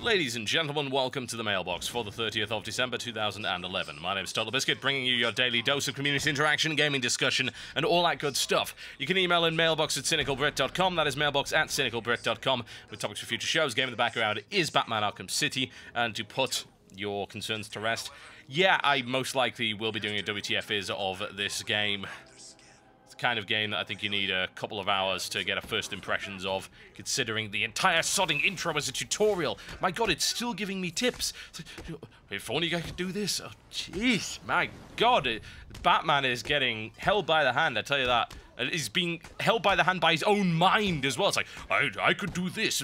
Ladies and gentlemen, welcome to the Mailbox for the 30th of December 2011. My name is TotalBiscuit, bringing you your daily dose of community interaction, gaming discussion, and all that good stuff. You can email in mailbox@cynicalbrit.com, that is mailbox@cynicalbrit.com, with topics for future shows. Game in the background is Batman Arkham City, and to put your concerns to rest, yeah, I most likely will be doing a WTF is of this game. Kind of game that I think you need a couple of hours to get a first impressions of, considering the entire sodding intro as a tutorial. My god, it's still giving me tips. If only I could do this. Oh, jeez. My god. Batman is getting held by the hand, I tell you that. He's being held by the hand by his own mind as well. It's like, I could do this.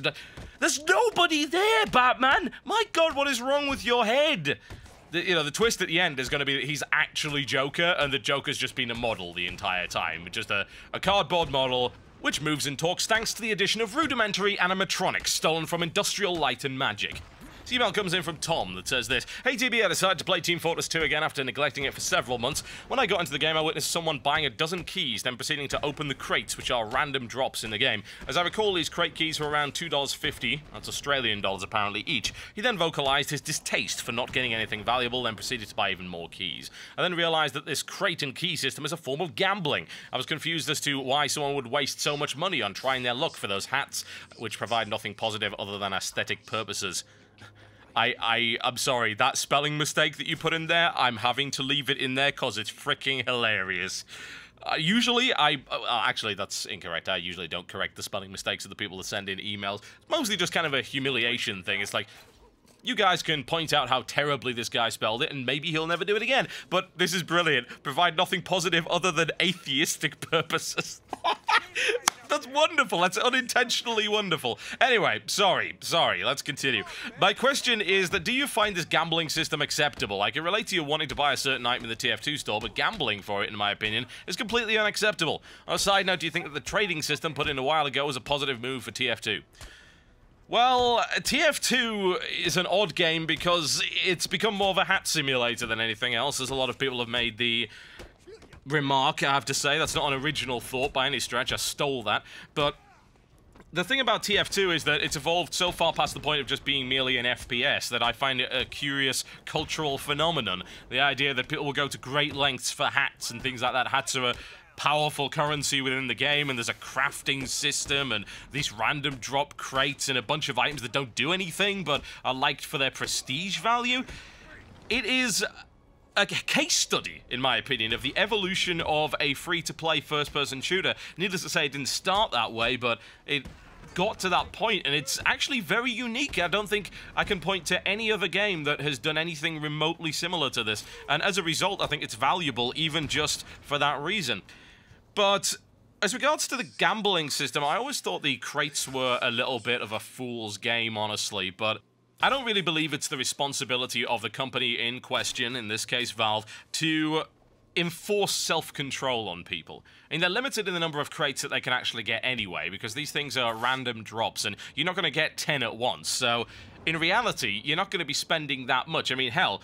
There's nobody there, Batman. My god, what is wrong with your head? The twist at the end is going to be that he's actually Joker, and the Joker's just been a model the entire time. Just a cardboard model, which moves and talks thanks to the addition of rudimentary animatronics stolen from Industrial Light and Magic. This email comes in from Tom that says this: Hey TB, I decided to play Team Fortress 2 again after neglecting it for several months. When I got into the game, I witnessed someone buying a dozen keys, then proceeding to open the crates, which are random drops in the game. As I recall, these crate keys were around $2.50, that's Australian dollars apparently, each. He then vocalized his distaste for not getting anything valuable, then proceeded to buy even more keys. I then realized that this crate and key system is a form of gambling. I was confused as to why someone would waste so much money on trying their luck for those hats, which provide nothing positive other than aesthetic purposes. I'm sorry, that spelling mistake that you put in there, I'm having to leave it in there because it's freaking hilarious. Actually, that's incorrect. I usually don't correct the spelling mistakes of the people that send in emails. It's mostly just kind of a humiliation thing. It's like, you guys can point out how terribly this guy spelled it, and maybe he'll never do it again. But this is brilliant. Provide nothing positive other than atheistic purposes. That's wonderful. That's unintentionally wonderful. Anyway, sorry. Let's continue. My question is that, do you find this gambling system acceptable? I can relate to you wanting to buy a certain item in the TF2 store, but gambling for it, in my opinion, is completely unacceptable. On a side note, do you think that the trading system put in a while ago was a positive move for TF2? Well, TF2 is an odd game because it's become more of a hat simulator than anything else, as a lot of people have made the remark, I have to say. That's not an original thought by any stretch, I stole that. But the thing about TF2 is that it's evolved so far past the point of just being merely an FPS that I find it a curious cultural phenomenon. The idea that people will go to great lengths for hats and things like that. Hats are a powerful currency within the game, and there's a crafting system and these random drop crates and a bunch of items that don't do anything but are liked for their prestige value. It is a case study, in my opinion, of the evolution of a free-to-play first-person shooter. Needless to say, it didn't start that way, but it got to that point, and it's actually very unique. I don't think I can point to any other game that has done anything remotely similar to this, and as a result, I think it's valuable even just for that reason. But as regards to the gambling system, I always thought the crates were a little bit of a fool's game, honestly, but I don't really believe it's the responsibility of the company in question, in this case Valve, to enforce self-control on people. I mean, they're limited in the number of crates that they can actually get anyway, because these things are random drops, and you're not going to get 10 at once, so in reality, you're not going to be spending that much. I mean, hell,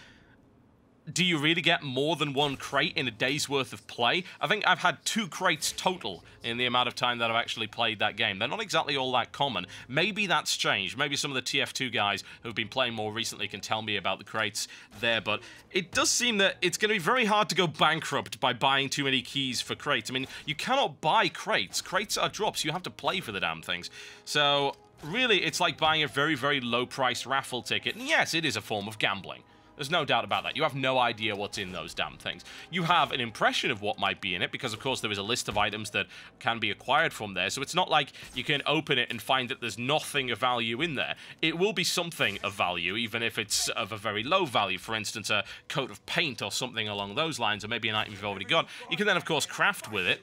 do you really get more than one crate in a day's worth of play? I think I've had 2 crates total in the amount of time that I've actually played that game. They're not exactly all that common. Maybe that's changed. Maybe some of the TF2 guys who've been playing more recently can tell me about the crates there, but it does seem that it's going to be very hard to go bankrupt by buying too many keys for crates. I mean, you cannot buy crates. Crates are drops. You have to play for the damn things. So, really, it's like buying a very, very low-priced raffle ticket. And yes, it is a form of gambling. There's no doubt about that. You have no idea what's in those damn things. You have an impression of what might be in it, because of course there is a list of items that can be acquired from there, so it's not like you can open it and find that there's nothing of value in there. It will be something of value, even if it's of a very low value, for instance, a coat of paint or something along those lines, or maybe an item you've already got. You can then, of course, craft with it,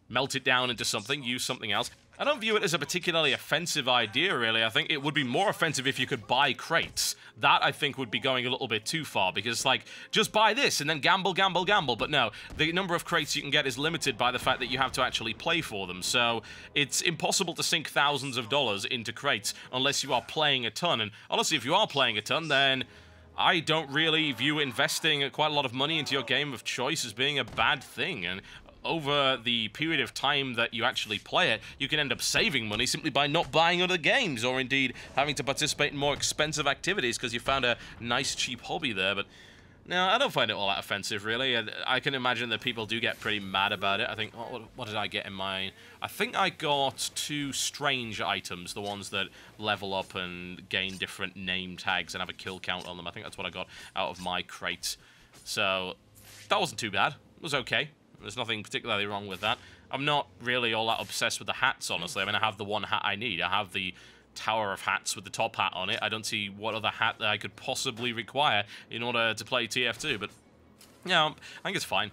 melt it down into something, use something else. I don't view it as a particularly offensive idea, really. I think it would be more offensive if you could buy crates. That, I think, would be going a little bit too far, because, like, just buy this and then gamble, gamble, gamble. But no, the number of crates you can get is limited by the fact that you have to actually play for them. So it's impossible to sink thousands of dollars into crates unless you are playing a ton. And honestly, if you are playing a ton, then I don't really view investing quite a lot of money into your game of choice as being a bad thing. And over the period of time that you actually play it, you can end up saving money simply by not buying other games, or indeed having to participate in more expensive activities because you found a nice, cheap hobby there. But no, I don't find it all that offensive, really. I can imagine that people do get pretty mad about it. I think, what did I get in mine? I think I got 2 strange items, the ones that level up and gain different name tags and have a kill count on them. I think that's what I got out of my crate. So that wasn't too bad. It was okay. There's nothing particularly wrong with that. I'm not really all that obsessed with the hats, honestly. I mean, I have the one hat I need. I have the Tower of Hats with the top hat on it. I don't see what other hat that I could possibly require in order to play TF2, but yeah, I think it's fine.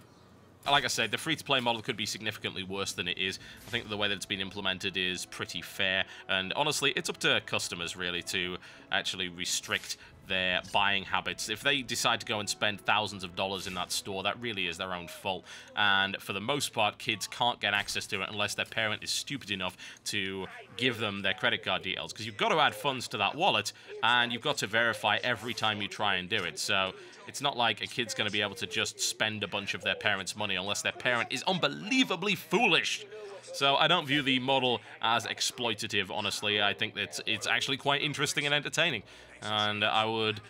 Like I said, the free-to-play model could be significantly worse than it is. I think the way that it's been implemented is pretty fair, and honestly, it's up to customers, really, to actually restrict their buying habits. If they decide to go and spend thousands of dollars in that store, that really is their own fault. And for the most part, kids can't get access to it unless their parent is stupid enough to give them their credit card details. Because you've got to add funds to that wallet, and you've got to verify every time you try and do it. So it's not like a kid's going to be able to just spend a bunch of their parents' money unless their parent is unbelievably foolish. So I don't view the model as exploitative, honestly. I think that it's actually quite interesting and entertaining. And I would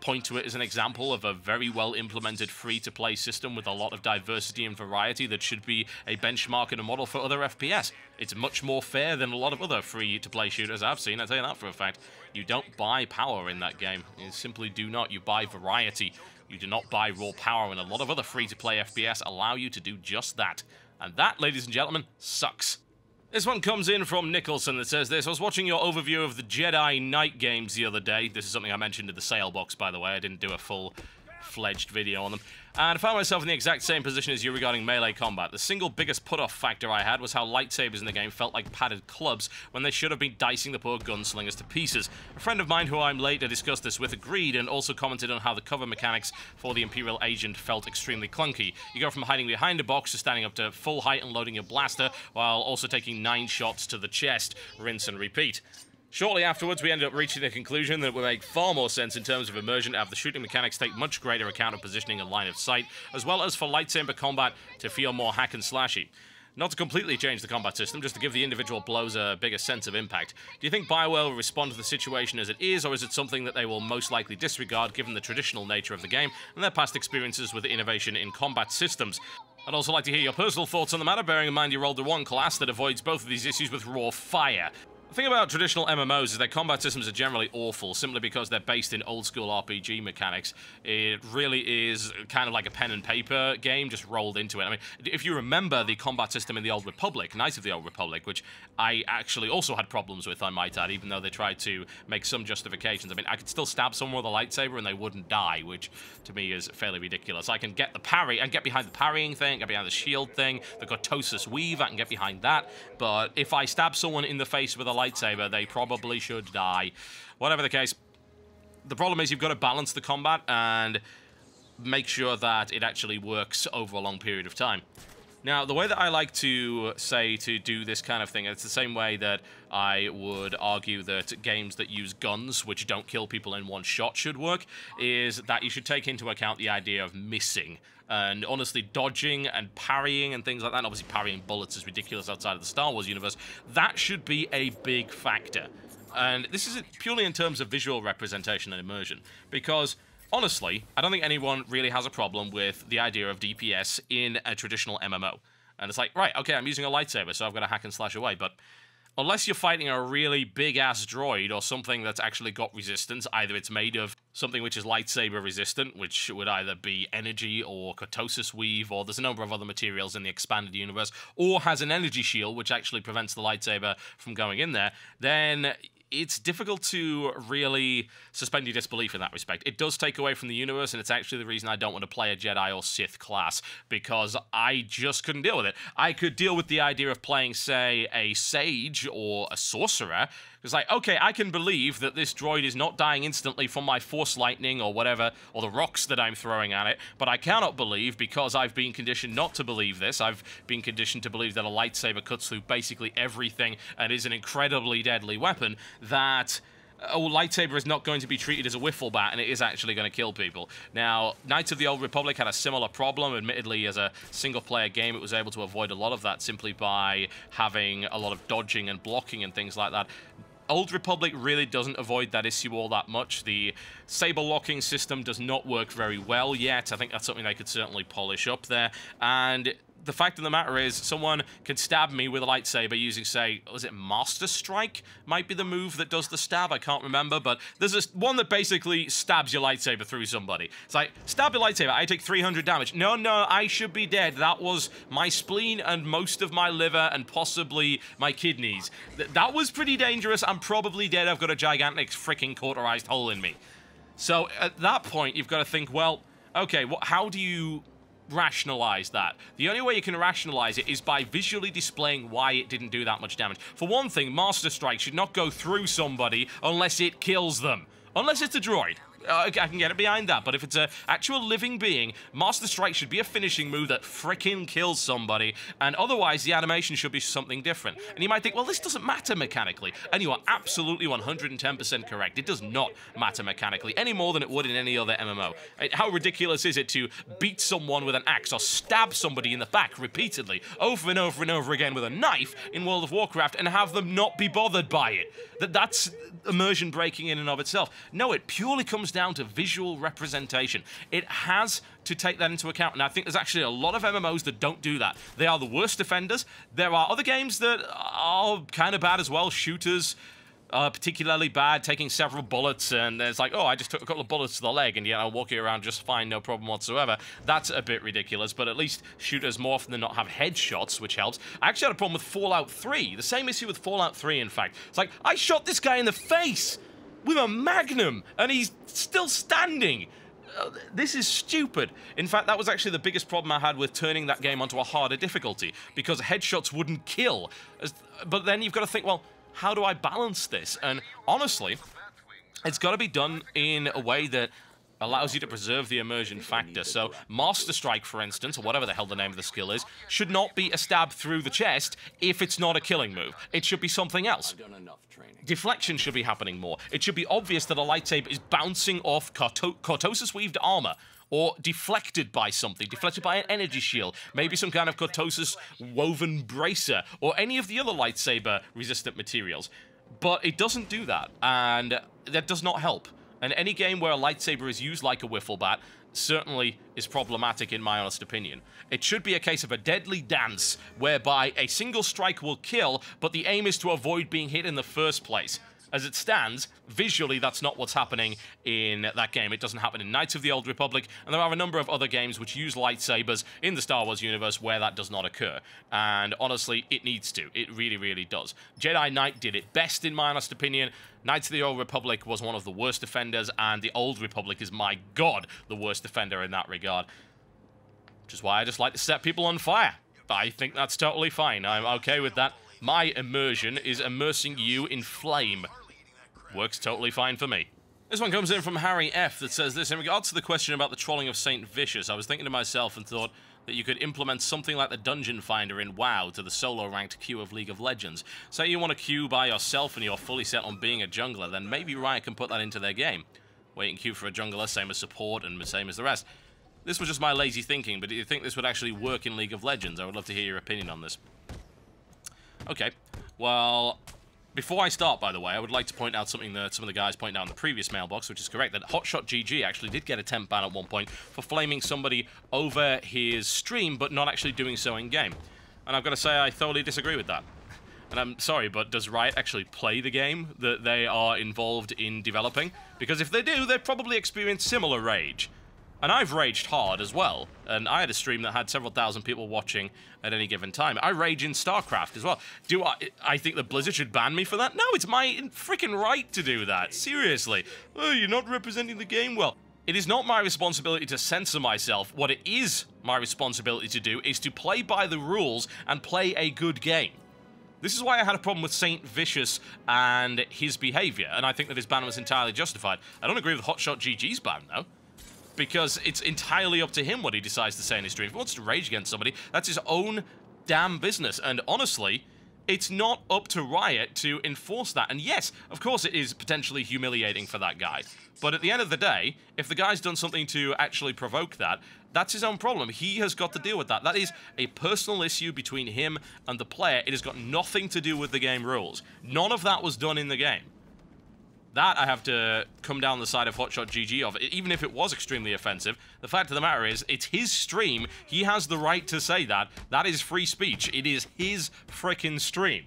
point to it as an example of a very well-implemented free-to-play system with a lot of diversity and variety that should be a benchmark and a model for other FPS. It's much more fair than a lot of other free-to-play shooters I've seen, I'll tell you that for a fact. You don't buy power in that game. You simply do not. You buy variety. You do not buy raw power, and a lot of other free-to-play FPS allow you to do just that. And that, ladies and gentlemen, sucks. This one comes in from Nicholson that says this: I was watching your overview of the Jedi Knight games the other day. This is something I mentioned in the Mailbox, by the way. I didn't do a full-fledged video on them. And I found myself in the exact same position as you regarding melee combat. The single biggest put-off factor I had was how lightsabers in the game felt like padded clubs when they should have been dicing the poor gunslingers to pieces. A friend of mine who I'm later discussed this with agreed, and also commented on how the cover mechanics for the Imperial Agent felt extremely clunky. You go from hiding behind a box to standing up to full height and loading your blaster, while also taking 9 shots to the chest. Rinse and repeat. Shortly afterwards, we ended up reaching the conclusion that it would make far more sense in terms of immersion to have the shooting mechanics take much greater account of positioning and line of sight, as well as for lightsaber combat to feel more hack and slashy. Not to completely change the combat system, just to give the individual blows a bigger sense of impact. Do you think BioWare will respond to the situation as it is, or is it something that they will most likely disregard given the traditional nature of the game and their past experiences with innovation in combat systems? I'd also like to hear your personal thoughts on the matter, bearing in mind you rolled the one class that avoids both of these issues with raw fire. The thing about traditional MMOs is their combat systems are generally awful, simply because they're based in old-school RPG mechanics. It really is kind of like a pen and paper game, just rolled into it. I mean, if you remember the combat system in the Old Republic, Knights of the Old Republic, which I actually also had problems with, I might add, even though they tried to make some justifications. I mean, I could still stab someone with a lightsaber and they wouldn't die, which to me is fairly ridiculous. I can get the parry, and get behind the parrying thing, get behind the shield thing, the Cortosis weave, I can get behind that, but if I stab someone in the face with a lightsaber, they probably should die. Whatever the case, the problem is you've got to balance the combat and make sure that it actually works over a long period of time. Now, the way that I like to say to do this kind of thing, it's the same way that I would argue that games that use guns, which don't kill people in one shot, should work, is that you should take into account the idea of missing. And honestly, dodging and parrying and things like that, obviously parrying bullets is ridiculous outside of the Star Wars universe, that should be a big factor. And this is purely in terms of visual representation and immersion, because honestly, I don't think anyone really has a problem with the idea of DPS in a traditional MMO. And it's like, right, okay, I'm using a lightsaber, so I've got to hack and slash away, but unless you're fighting a really big-ass droid or something that's actually got resistance, either it's made of something which is lightsaber resistant, which would either be energy or Cortosis weave, or there's a number of other materials in the expanded universe, or has an energy shield which actually prevents the lightsaber from going in there, then it's difficult to really suspend your disbelief in that respect. It does take away from the universe, and it's actually the reason I don't want to play a Jedi or Sith class, because I just couldn't deal with it. I could deal with the idea of playing, say, a Sage or a Sorcerer. It's like, okay, I can believe that this droid is not dying instantly from my Force Lightning or whatever, or the rocks that I'm throwing at it, but I cannot believe, because I've been conditioned not to believe this, I've been conditioned to believe that a lightsaber cuts through basically everything and is an incredibly deadly weapon, that a lightsaber is not going to be treated as a wiffle bat, and it is actually going to kill people. Now, Knights of the Old Republic had a similar problem. Admittedly, as a single-player game, it was able to avoid a lot of that simply by having a lot of dodging and blocking and things like that. Old Republic really doesn't avoid that issue all that much. The saber locking system does not work very well yet. I think that's something they could certainly polish up there. And the fact of the matter is, someone can stab me with a lightsaber using, say, was it Master Strike? Might be the move that does the stab, I can't remember, but there's one that basically stabs your lightsaber through somebody. It's like, stab your lightsaber, I take 300 damage. No, I should be dead. That was my spleen and most of my liver and possibly my kidneys. That was pretty dangerous. I'm probably dead. I've got a gigantic freaking cauterized hole in me. So at that point, you've got to think, well, okay, how do you rationalize that? The only way you can rationalize it is by visually displaying why it didn't do that much damage. For one thing, Master Strike should not go through somebody unless it kills them. Unless it's a droid. I can get it behind that, but if it's an actual living being, Master Strike should be a finishing move that frickin' kills somebody, and otherwise the animation should be something different. And you might think, well, this doesn't matter mechanically, and you are absolutely 110% correct. It does not matter mechanically, any more than it would in any other MMO. How ridiculous is it to beat someone with an axe or stab somebody in the back repeatedly, over and over and over again with a knife in World of Warcraft and have them not be bothered by it? That's immersion breaking in and of itself. No, it purely comes down to visual representation. It has to take that into account, and I think there's actually a lot of MMOs that don't do that. They are the worst offenders. There are other games that are kind of bad as well. Shooters are particularly bad, taking several bullets, and it's like, oh, I just took a couple of bullets to the leg, and yet I'm walking around just fine, no problem whatsoever. That's a bit ridiculous, but at least shooters more often than not have headshots, which helps. I actually had a problem with Fallout 3. The same issue with Fallout 3, in fact. It's like, I shot this guy in the face with a magnum, and he's still standing. This is stupid. In fact, that was actually the biggest problem I had with turning that game onto a harder difficulty, because headshots wouldn't kill. But then you've got to think, well, how do I balance this? And honestly, it's got to be done in a way that allows you to preserve the immersion factor. So Master Strike, for instance, or whatever the hell the name of the skill is, should not be a stab through the chest if it's not a killing move. It should be something else. Deflection should be happening more. It should be obvious that a lightsaber is bouncing off Cortosis weaved armor, or deflected by something, deflected by an energy shield, maybe some kind of Cortosis woven bracer, or any of the other lightsaber resistant materials. But it doesn't do that, and that does not help. And any game where a lightsaber is used like a wiffle bat certainly is problematic in my honest opinion. It should be a case of a deadly dance whereby a single strike will kill, but the aim is to avoid being hit in the first place. As it stands, visually, that's not what's happening in that game. It doesn't happen in Knights of the Old Republic, and there are a number of other games which use lightsabers in the Star Wars universe where that does not occur. And honestly, it needs to. It really, really does. Jedi Knight did it best, in my honest opinion. Knights of the Old Republic was one of the worst offenders, and the Old Republic is, my god, the worst offender in that regard. Which is why I just like to set people on fire. I think that's totally fine. I'm okay with that. My immersion is immersing you in flame. Works totally fine for me. This one comes in from Harry F. that says this: in regards to the question about the trolling of Saint Vicious, I was thinking to myself and thought that you could implement something like the Dungeon Finder in WoW to the solo-ranked queue of League of Legends. Say you want to queue by yourself and you're fully set on being a jungler, then maybe Riot can put that into their game. Wait and queue for a jungler, same as support and the same as the rest. This was just my lazy thinking, but do you think this would actually work in League of Legends? I would love to hear your opinion on this. Okay, well, before I start, by the way, I would like to point out something that some of the guys pointed out in the previous mailbox, which is correct, that Hotshot GG actually did get a temp ban at one point for flaming somebody over his stream, but not actually doing so in-game. And I've got to say, I thoroughly disagree with that. And I'm sorry, but does Riot actually play the game that they are involved in developing? Because if they do, they've probably experienced similar rage. And I've raged hard as well, and I had a stream that had several thousand people watching at any given time. I rage in StarCraft as well. Do I think that Blizzard should ban me for that? No, it's my freaking right to do that. Seriously. Oh, you're not representing the game well. It is not my responsibility to censor myself. What it is my responsibility to do is to play by the rules and play a good game. This is why I had a problem with Saint Vicious and his behavior, and I think that his ban was entirely justified. I don't agree with Hotshot GG's ban, though. Because it's entirely up to him what he decides to say in his stream. If he wants to rage against somebody, that's his own damn business. And honestly, It's not up to Riot to enforce that. And yes, of course it is potentially humiliating for that guy. But at the end of the day, if the guy's done something to actually provoke that, that's his own problem. He has got to deal with that. That is a personal issue between him and the player. It has got nothing to do with the game rules. None of that was done in the game. That I have to come down the side of Hotshot GG of. Even if it was extremely offensive, the fact of the matter is, it's his stream. He has the right to say that. That is free speech. It is his frickin' stream.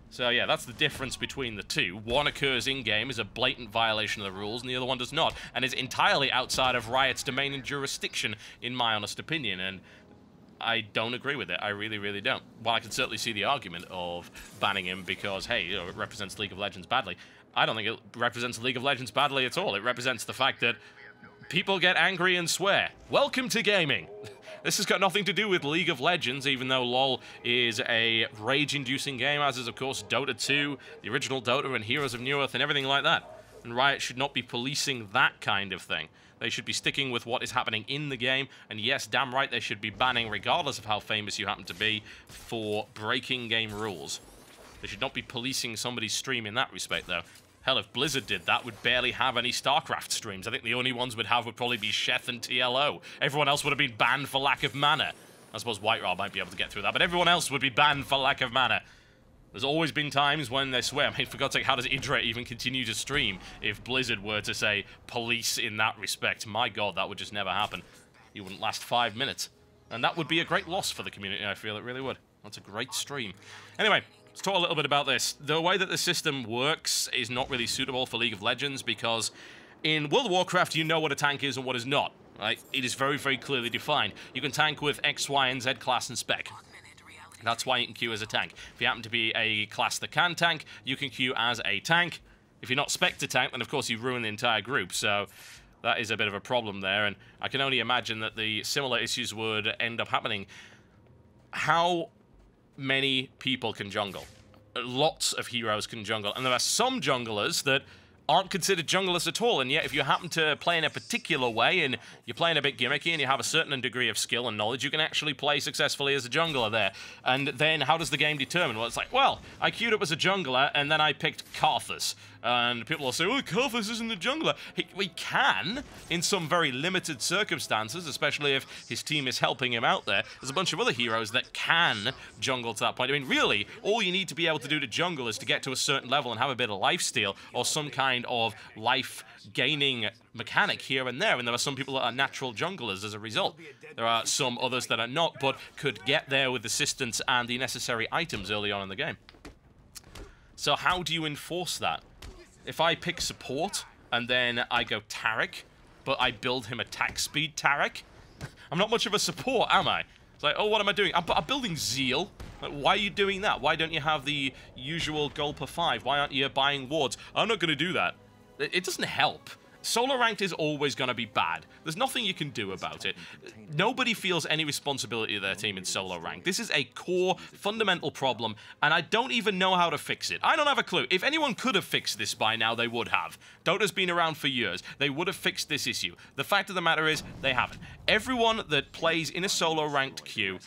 So yeah, that's the difference between the two. One occurs in-game as a blatant violation of the rules, and the other one does not, and is entirely outside of Riot's domain and jurisdiction, in my honest opinion, and I don't agree with it. I really, really don't. While I can certainly see the argument of banning him because, hey, you know, it represents League of Legends badly, I don't think it represents League of Legends badly at all. It represents the fact that people get angry and swear. Welcome to gaming. This has got nothing to do with League of Legends, even though LoL is a rage-inducing game, as is, of course, Dota 2, the original Dota, and Heroes of New Earth, and everything like that. And Riot should not be policing that kind of thing. They should be sticking with what is happening in the game, and yes, damn right they should be banning, regardless of how famous you happen to be, for breaking game rules. They should not be policing somebody's stream in that respect, though. Hell, if Blizzard did that, would barely have any StarCraft streams. I think the only ones we'd have would probably be Sheth and TLO. Everyone else would have been banned for lack of mana. I suppose White might be able to get through that, but everyone else would be banned for lack of mana. There's always been times when they swear. I mean, for God's sake, how does Idra even continue to stream if Blizzard were to, say, police in that respect? My God, that would just never happen. You wouldn't last 5 minutes. And that would be a great loss for the community, I feel. It really would. That's a great stream. Anyway, let's talk a little bit about this. The way that the system works is not really suitable for League of Legends because in World of Warcraft, you know what a tank is and what is not. Right? It is very, very clearly defined. You can tank with X, Y, and Z class and spec. That's why you can queue as a tank. If you happen to be a class that can tank, you can queue as a tank. If you're not spec to tank, then of course you ruin the entire group. So that is a bit of a problem there, and I can only imagine that the similar issues would end up happening. How many people can jungle? Lots of heroes can jungle, and there are some junglers that aren't considered junglers at all, and yet if you happen to play in a particular way and you're playing a bit gimmicky and you have a certain degree of skill and knowledge, you can actually play successfully as a jungler there. And then how does the game determine? Well, it's like, well, I queued up as a jungler and then I picked Karthus. And people will say, well, Karthus isn't a jungler. We can, in some very limited circumstances, especially if his team is helping him out there. There's a bunch of other heroes that can jungle to that point. I mean, really, all you need to be able to do to jungle is to get to a certain level and have a bit of lifesteal or some kind of life-gaining mechanic here and there. And there are some people that are natural junglers as a result. There are some others that are not, but could get there with assistance and the necessary items early on in the game. So how do you enforce that? If I pick support, and then I go Taric, but I build him attack speed Taric, I'm not much of a support, am I? It's like, oh, what am I doing? I'm building Zeal. Like, why are you doing that? Why don't you have the usual gold per 5? Why aren't you buying wards? I'm not going to do that. It doesn't help. Solo ranked is always going to be bad. There's nothing you can do about it. Nobody feels any responsibility of their team in solo ranked. This is a core, fundamental problem, and I don't even know how to fix it. I don't have a clue. If anyone could have fixed this by now, they would have. Dota's been around for years. They would have fixed this issue. The fact of the matter is, they haven't. Everyone that plays in a solo ranked queue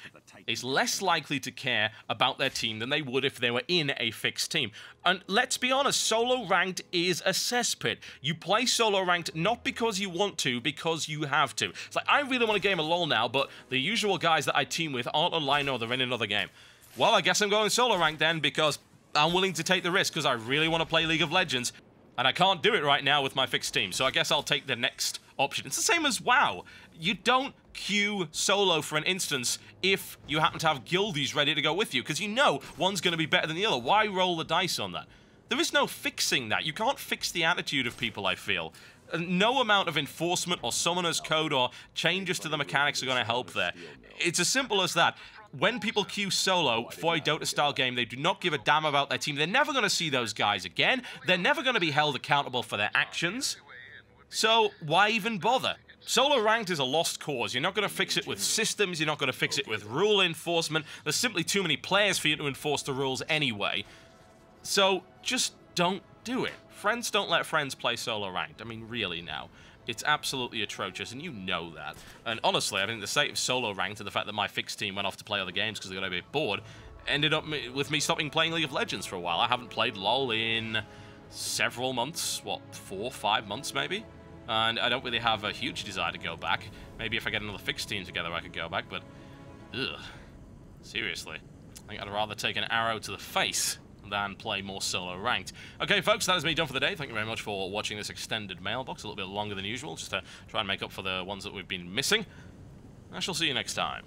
is less likely to care about their team than they would if they were in a fixed team. And let's be honest, solo ranked is a cesspit. You play solo ranked not because you want to, because you have to. It's like, I really want to game a LoL now, but the usual guys that I team with aren't online or they're in another game. Well, I guess I'm going solo ranked then because I'm willing to take the risk because I really want to play League of Legends. And I can't do it right now with my fixed team, so I guess I'll take the next option. It's the same as WoW. You don't queue solo, for an instance, if you happen to have guildies ready to go with you, because you know one's going to be better than the other. Why roll the dice on that? There is no fixing that. You can't fix the attitude of people, I feel. No amount of enforcement or summoner's code or changes to the mechanics are going to help there. It's as simple as that. When people queue solo for a Dota-style game, they do not give a damn about their team. They're never going to see those guys again. They're never going to be held accountable for their actions. So why even bother? Solo ranked is a lost cause. You're not going to fix it with systems. You're not going to fix it with rule enforcement. There's simply too many players for you to enforce the rules anyway. So just don't do it. Friends don't let friends play solo ranked. I mean, really now. It's absolutely atrocious, and you know that. And honestly, I think the state of solo ranked and the fact that my fixed team went off to play other games because they got a bit bored, ended up with me stopping playing League of Legends for a while. I haven't played LoL in several months. What, 4 or 5 months maybe? And I don't really have a huge desire to go back. Maybe if I get another fixed team together I could go back, but... ugh. Seriously. I think I'd rather take an arrow to the face than play more solo ranked. Okay, folks, that is me done for the day. Thank you very much for watching this extended mailbox, a little bit longer than usual, just to try and make up for the ones that we've been missing. I shall see you next time.